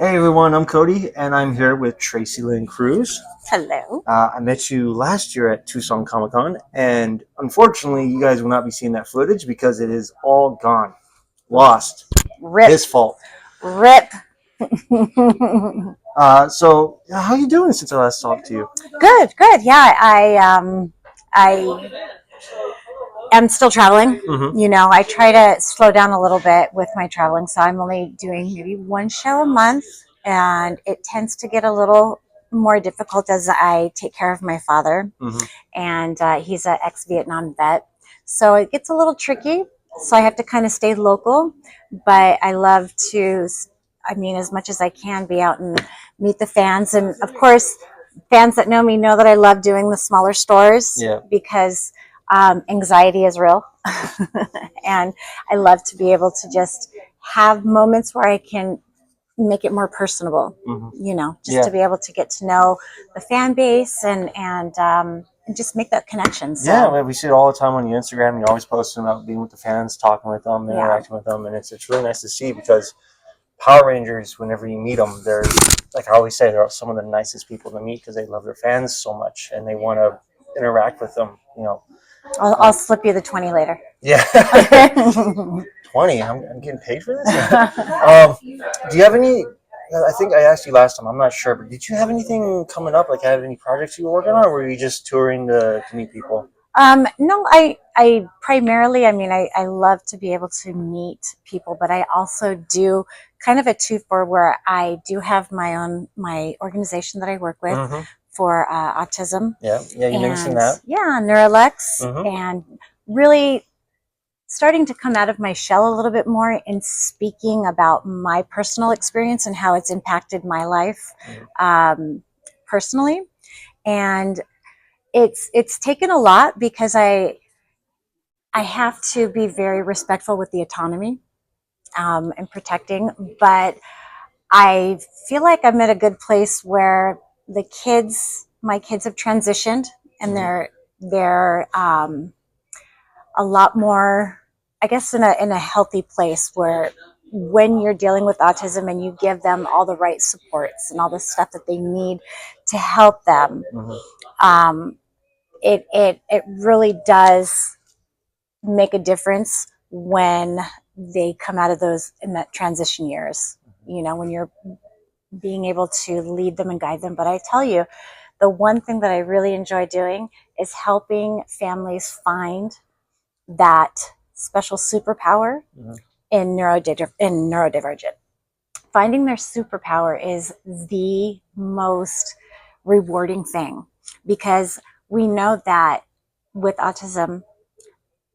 Hey everyone, I'm Cody, and I'm here with Tracy Lynn Cruz. Hello. I met you last year at Tucson Comic Con, and unfortunately, you guys will not be seeing that footage because it is all gone, lost. Rip. His fault. Rip. So, how you doing since I last talked to you? Good, good. Yeah, I am still traveling. Mm-hmm. You know, I try to slow down a little bit with my traveling, so I'm only doing maybe one show a month, and it tends to get a little more difficult as I take care of my father, Mm-hmm. and he's an ex-Vietnam vet, so it gets a little tricky. So I have to kind of stay local, but I love to, I mean, as much as I can, be out and meet the fans, and of course, fans that know me know that I love doing the smaller stores. Yeah. Because anxiety is real. And I love to be able to just have moments where I can make it more personable, you know, just to be able to get to know the fan base and just make that connection. So, Yeah, we see it all the time on your Instagram. You're always posting about being with the fans, talking with them, interacting with them, and it's really nice to see because Power Rangers, whenever you meet them, they're, like I always say, they're some of the nicest people to meet because they love their fans so much and they want to interact with them, you know. I'll slip you the 20 later. Yeah. 20? I'm getting paid for this? Do you have any, I think I asked you last time, I'm not sure, but did you have anything coming up? Like, have any projects you were working on, or were you just touring to meet people? No, I primarily, I mean, I love to be able to meet people, but I also do kind of a two-for where I do have my organization that I work with for autism. Yeah, you mentioned that. Yeah, Neurolux, and really starting to come out of my shell a little bit more in speaking about my personal experience and how it's impacted my life personally. And it's taken a lot because I have to be very respectful with the autonomy and protecting, but I feel like I'm at a good place where my kids have transitioned, and they're a lot more, I guess, in a healthy place where when you're dealing with autism and you give them all the right supports and all the stuff that they need to help them, it really does make a difference when they come out of those in that transition years, you know, when you're being able to lead them and guide them. But I tell you, the one thing that I really enjoy doing is helping families find that special superpower in neurodivergent. Finding their superpower is the most rewarding thing, because we know that with autism,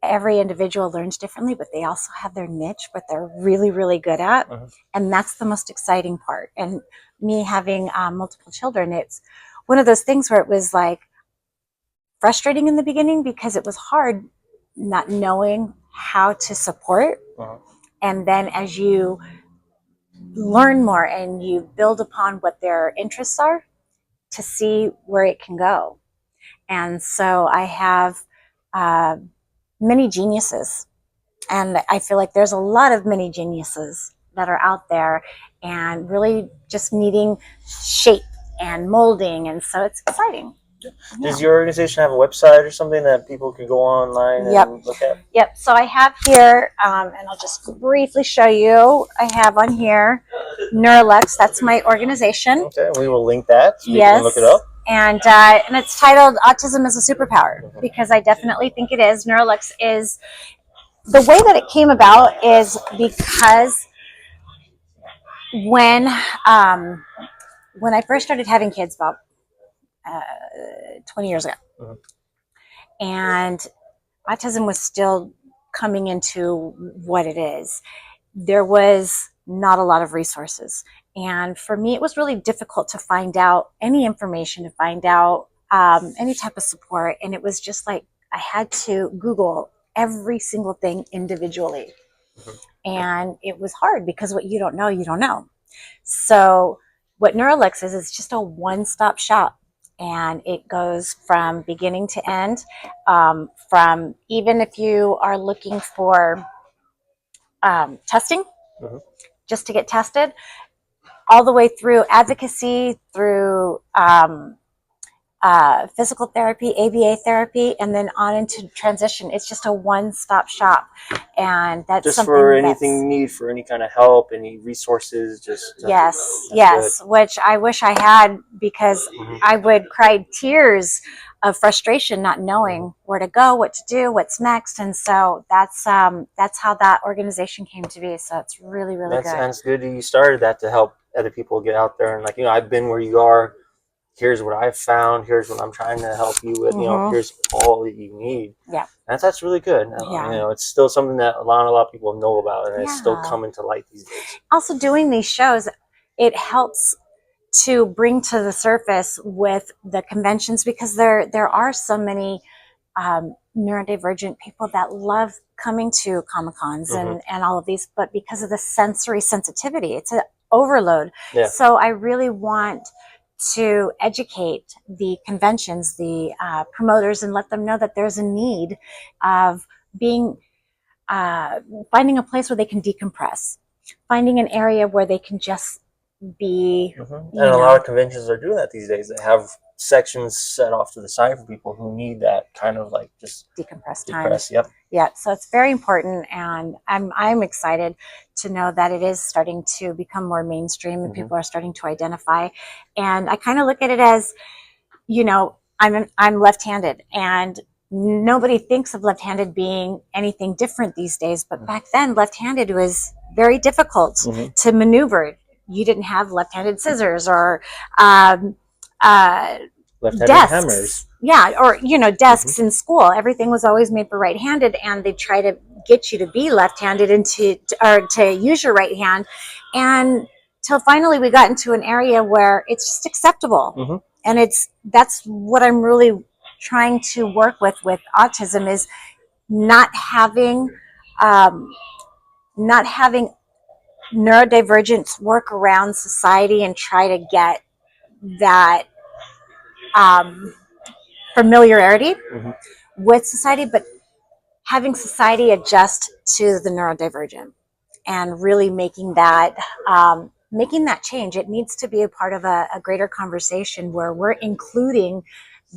every individual learns differently, but they also have their niche, what they're really, really good at. And that's the most exciting part. And me having multiple children, it's one of those things where it was like frustrating in the beginning because it was hard not knowing how to support. And then as you learn more and you build upon what their interests are, to see where it can go. And so I have many geniuses, and I feel like there's a lot of many geniuses that are out there and really just needing shape and molding, and so it's exciting. Does your organization have a website or something that people can go online and look at? Yep. So I have here, and I'll just briefly show you. I have on here Neurolux. That's my organization. Okay, we will link that so yes. You can look it up. And it's titled Autism is a Superpower, because I definitely think it is. Neurolux is, the way that it came about is because when I first started having kids about 20 years ago, and autism was still coming into what it is, there was not a lot of resources. And for me, it was really difficult to find out any information, to find out any type of support. And it was just like I had to Google every single thing individually. And it was hard because what you don't know, you don't know. So what Neurolux is just a one-stop shop. And it goes from beginning to end, from even if you are looking for testing, just to get tested, all the way through advocacy, through physical therapy, ABA therapy, and then on into transition. It's just a one-stop shop, and that's just something for anything you need, for any kind of help, any resources, just yes, good. which I wish I had, because I would cry tears of frustration, not knowing where to go, what to do, what's next, and so that's how that organization came to be. So it's really, really good. And it's good that you started that to help other people get out there and, like, I've been where you are. Here's what I've found. Here's what I'm trying to help you with. Here's all that you need. Yeah, that's really good. Yeah. It's still something that a lot of people know about, and it's still coming to light these days. Also, doing these shows, it helps to bring to the surface with the conventions, because there are so many neurodivergent people that love coming to Comic-Cons and all of these, but because of the sensory sensitivity, it's an overload. Yeah. So I really want to educate the conventions, the promoters, and let them know that there's a need of being finding a place where they can decompress, finding an area where they can just be. And a lot of conventions are doing that these days. They have sections set off to the side for people who need that kind of like just decompress time. Yep. Yeah, so it's very important, and I'm excited to know that it is starting to become more mainstream, and people are starting to identify. And I kind of look at it as, I'm left-handed, and nobody thinks of left-handed being anything different these days. But back then, left-handed was very difficult to maneuver. You didn't have left-handed scissors or left-handed desks. Hammers. Yeah, or desks in school. Everything was always made for right-handed, and they try to get you to be left-handed and to use your right hand, and till finally we got into an area where it's just acceptable. And that's what I'm really trying to work with autism, is not having neurodivergence work around society and try to get that familiarity with society, but having society adjust to the neurodivergent and really making that change. It needs to be a part of a greater conversation where we're including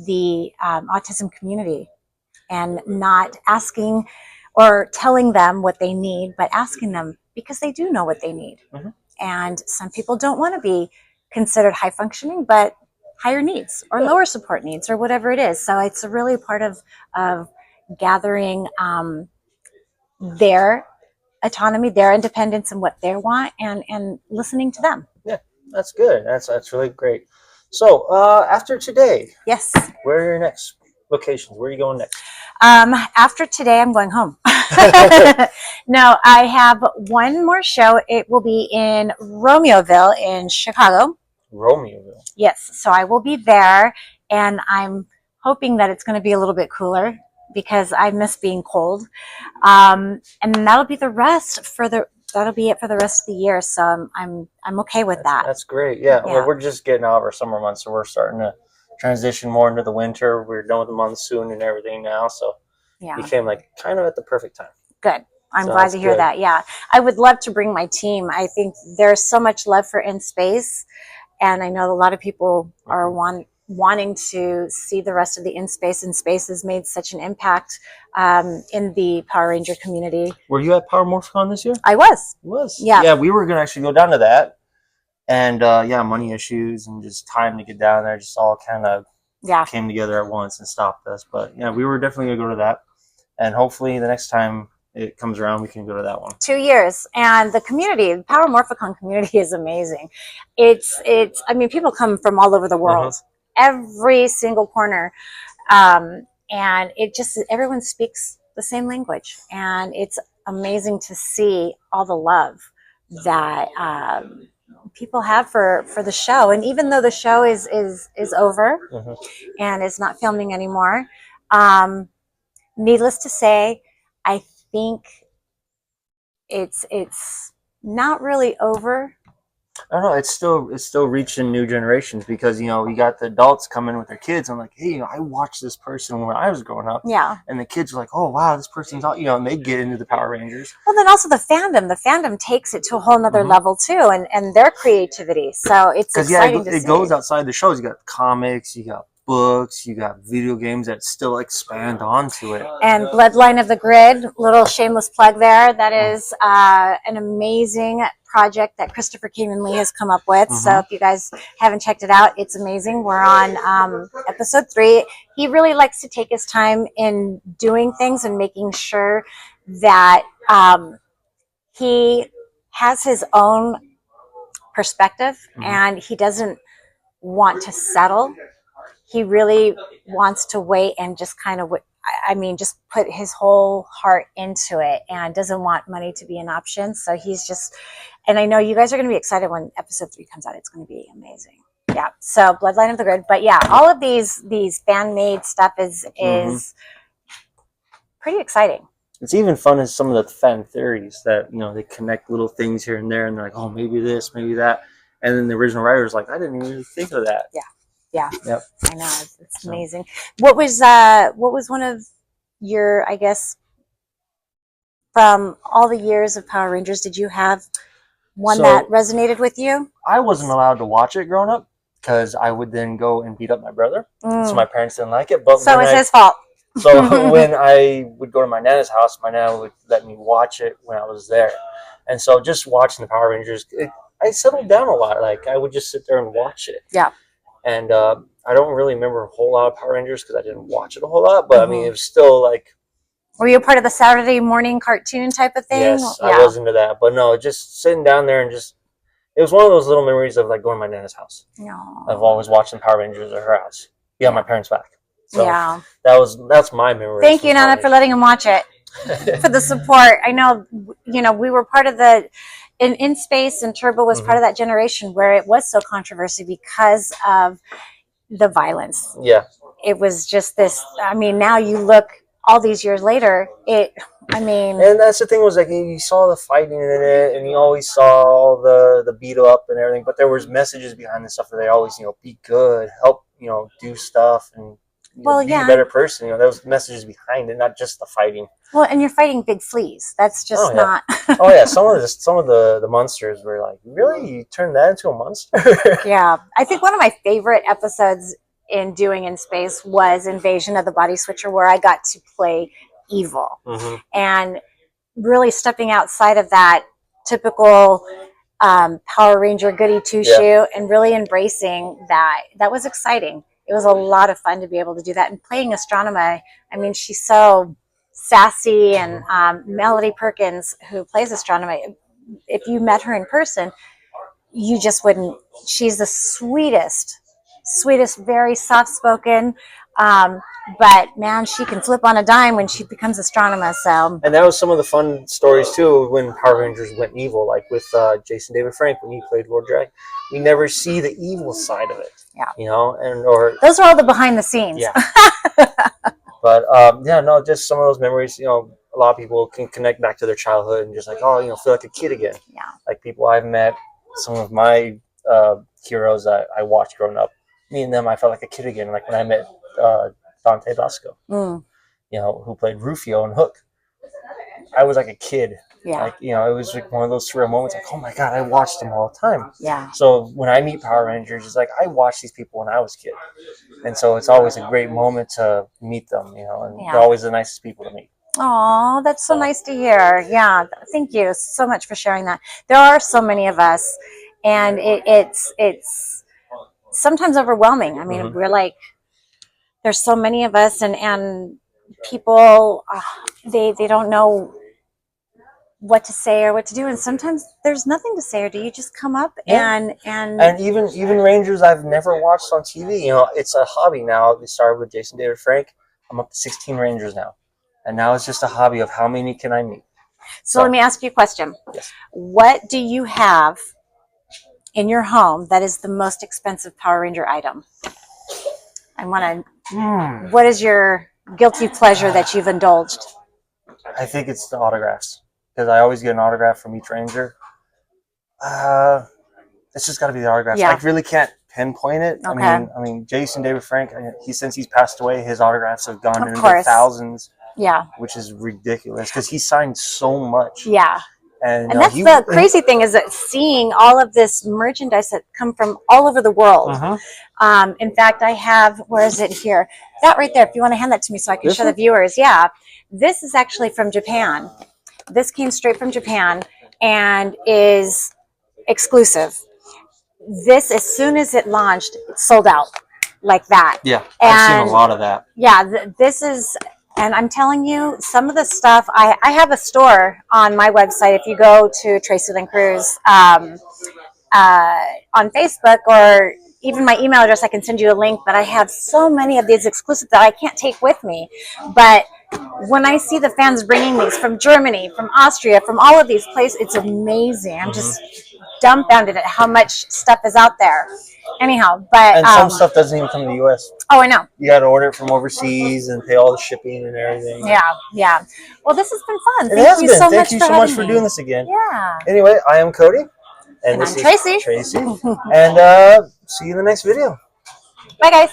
the autism community, and not asking or telling them what they need, but asking them because they do know what they need. And some people don't want to be considered high functioning, but higher needs or lower support needs or whatever it is. So it's really part of gathering their autonomy, their independence, and what they want, and listening to them. Yeah, that's good. That's really great. So after today, yes, where are your next locations? Where are you going next? After today, I'm going home. No, I have one more show. It will be in Romeoville in Chicago. Romeoville. Yes, so I will be there, and I'm hoping that it's going to be a little bit cooler, because I miss being cold. And that'll be the rest that'll be it for the rest of the year. So I'm okay with that. That's great. Yeah. Well, we're just getting out of our summer months, so we're starting to transition more into the winter. We're done with the monsoon and everything now, so you came like kind of at the perfect time. Good. I'm glad to hear that. Yeah, I would love to bring my team. I think there's so much love for In Space, and I know a lot of people are wanting to see the rest of the In Space. In Space has made such an impact in the Power Ranger community. Were you at Power Morphicon this year? I was. Yeah. Yeah, we were going to actually go down to that. And money issues and just time to get down there just all kind of came together at once and stopped us. But yeah, we were definitely going to go to that. And hopefully the next time it comes around, we can go to that one. 2 years. And the community, the Power Morphicon community, is amazing. I mean, people come from all over the world, every single corner. And everyone speaks the same language. And it's amazing to see all the love that people have for the show. And even though the show is over and is not filming anymore, needless to say, I think it's not really over. I don't know. It's still reaching new generations because you got the adults coming with their kids. I'm like, hey, I watched this person when I was growing up. Yeah. And the kids are like, oh wow, this person's all and they get into the Power Rangers. Well, then also the fandom takes it to a whole nother level too, and their creativity. So it's exciting to see. It goes outside the shows. You got comics, you got books, you got video games that still expand onto it. And Bloodline of the Grid, little shameless plug there. That is an amazing project that Christopher Kamen Lee has come up with. So if you guys haven't checked it out, it's amazing. We're on episode 3. He really likes to take his time in doing things and making sure that he has his own perspective and he doesn't want to settle. He really wants to wait and just kind of, just put his whole heart into it and doesn't want money to be an option. So he's just, and I know you guys are going to be excited when episode 3 comes out. It's going to be amazing. Yeah. So Bloodline of the Grid. But yeah, all of these fan-made stuff is pretty exciting. It's even fun as some of the fan theories that, they connect little things here and there and they're like, oh, maybe this, maybe that. And then the original writer's like, I didn't even think of that. Yeah. Yeah. Yep. I know. It's amazing. What was one of your, I guess, from all the years of Power Rangers, did you have one that resonated with you? I wasn't allowed to watch it growing up because I would then go and beat up my brother. So my parents didn't like it. But so it's his fault. So when I would go to my Nana's house, my Nana would let me watch it when I was there. And so just watching the Power Rangers, I settled down a lot. Like I would just sit there and watch it. Yeah. And I don't really remember a whole lot of Power Rangers because I didn't watch it a whole lot. But I mean, it was still like. Were you part of the Saturday morning cartoon type of thing? Yes, I was into that. But no, just sitting down there and it was one of those little memories of like going to my Nana's house. No. Of always watching Power Rangers at her house. Yeah, my parents' back. So yeah. That's my memory. Thank you, Nana, for letting him watch it. For the support. I know, we were part of the in Space, and Turbo was part of that generation where it was so controversial because of the violence. Yeah. It was just this, now you look all these years later, and that's the thing was like you saw the fighting in it and you always saw all the beat up and everything, but there was messages behind the stuff that they always, be good, help, do stuff and be a better person. There was messages behind it, not just the fighting. Well, and you're fighting big fleas. That's just not. Oh yeah, some of the monsters were like, really, you turned that into a monster? Yeah, I think one of my favorite episodes in doing In Space was Invasion of the Body Switcher, where I got to play evil and really stepping outside of that typical Power Ranger goody two shoe and really embracing that. That was exciting. It was a lot of fun to be able to do that. And playing Astronema, she's so sassy, and Melody Perkins, who plays Astronema, if you met her in person, you just wouldn't. She's the sweetest, very soft-spoken, but man, she can flip on a dime when she becomes Astronema. So, and that was some of the fun stories too when Power Rangers went evil, like with Jason David Frank when he played Lord Drag. We never see the evil side of it. Yeah. or those are all the behind the scenes. Yeah. But just some of those memories. A lot of people can connect back to their childhood and just like, feel like a kid again. Yeah. Like people I've met, some of my heroes that I watched growing up. Me and them, I felt like a kid again. Like when I met Dante Basco, who played Rufio and Hook. I was like a kid. Yeah. Like, it was like one of those surreal moments. Like, oh my God, I watched them all the time. Yeah. So when I meet Power Rangers, it's like I watched these people when I was a kid, and so it's always a great moment to meet them. And they're always the nicest people to meet. Oh, that's so nice to hear. Yeah, thank you so much for sharing that. There are so many of us, and it's sometimes overwhelming. We're like, there's so many of us, and people they don't know what to say or what to do, and sometimes there's nothing to say or do. You just come up and even Rangers I've never watched on TV. It's a hobby now. They started with Jason David Frank. I'm up to 16 Rangers now, and now it's just a hobby of how many can I meet. So let me ask you a question. Yes. What do you have in your home that is the most expensive Power Ranger item? I want to. What is your guilty pleasure that you've indulged? I think it's the autographs, because I always get an autograph from each Ranger. It's just got to be the autographs. Yeah. I really can't pinpoint it. Okay. I mean, Jason David Frank. Since he's passed away, his autographs have gone Of into course. the thousands. Yeah. Which is ridiculous because he signed so much. Yeah. And that's the crazy thing is that seeing all of this merchandise that come from all over the world. In fact, I have, where is it here? That right there. If you want to hand that to me so I can show the viewers. Yeah. This is actually from Japan. This came straight from Japan and is exclusive. This, as soon as it launched, it sold out like that. Yeah, I've seen a lot of that. Yeah, this is, and I'm telling you, some of the stuff, I have a store on my website. If you go to Tracy Lynn Cruz on Facebook, or even my email address, I can send you a link. But I have so many of these exclusive that I can't take with me. But when I see the fans bringing these from Germany, from Austria, from all of these places, it's amazing. I'm just dumbfounded at how much stuff is out there. Anyhow, but some stuff doesn't even come to the U.S. Oh, I know. You got to order it from overseas and pay all the shipping and everything. Yeah, yeah. Well, this has been fun. Thank you so much for doing this again. Yeah. Anyway, I am Cody, and this is Tracy. And see you in the next video. Bye, guys.